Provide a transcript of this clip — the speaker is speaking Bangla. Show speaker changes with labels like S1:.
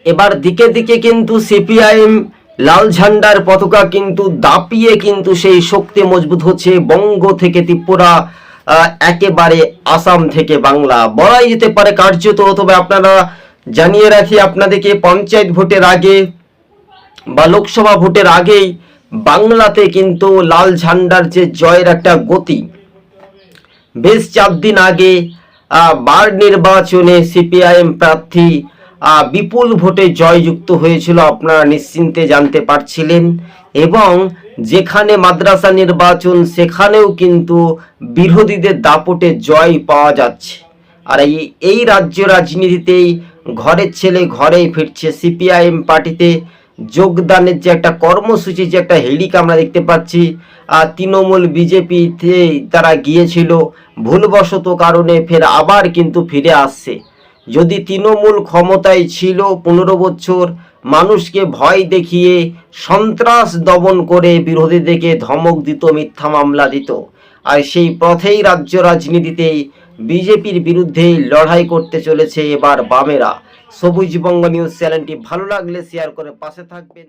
S1: এবার দিকে দিকে কিন্তু সিপিআইএম লাল ঝান্ডার পতাকা কিন্তু দাপিয়ে কিন্তু সেই শক্তি মজবুত হচ্ছে বঙ্গ থেকে ত্রিপুরা, একেবারে আসাম থেকে বাংলা বলাই যেতে পারে কার্যত। তবে আপনারা জানিয়ে রাখি আপনাদেরকে, পঞ্চায়েত ভোটের আগে বা লোকসভা ভোটের আগেই বাংলাতে কিন্তু লাল ঝান্ডার যে জয়ের একটা গতি, বেশ 4 দিন আগে বার নির্বাচনে সিপিআইএম প্রার্থী বিপুল ভোটে জয়যুক্ত হয়েছিল, আপনারা নিশ্চিন্তে জানতে পারছিলেন। এবং যেখানে মাদ্রাসা নির্বাচন সেখানেও কিন্তু বিরোধীদের দাপটে জয় পাওয়া যাচ্ছে। আর এই রাজ্য রাজনীতিতেই ঘরের ছেলে ঘরেই ফিরছে। সিপিআইএম পার্টিতে যোগদানের যে একটা কর্মসূচি, যে একটা হেলিকা আমরা দেখতে পাচ্ছি, তৃণমূল বিজেপিতে তারা গিয়েছিল, ভুলবশত কারণে ফের আবার কিন্তু ফিরে আসছে। যদি তৃণমূল ক্ষমতায় ছিল 15 বছর, মানুষকে ভয় দেখিয়ে সন্ত্রাস দমন করে বিরোধীদেরকে ধমক দিত, মিথ্যা মামলা দিত, আর সেই পথেই রাজ্য রাজনীতিতেই বিজেপির বিরুদ্ধে লড়াই করতে চলেছে এবার বামেরা। সবুজবঙ্গ নিউজ চ্যানেলটি ভালো লাগলে শেয়ার করে পাশে থাকবেন।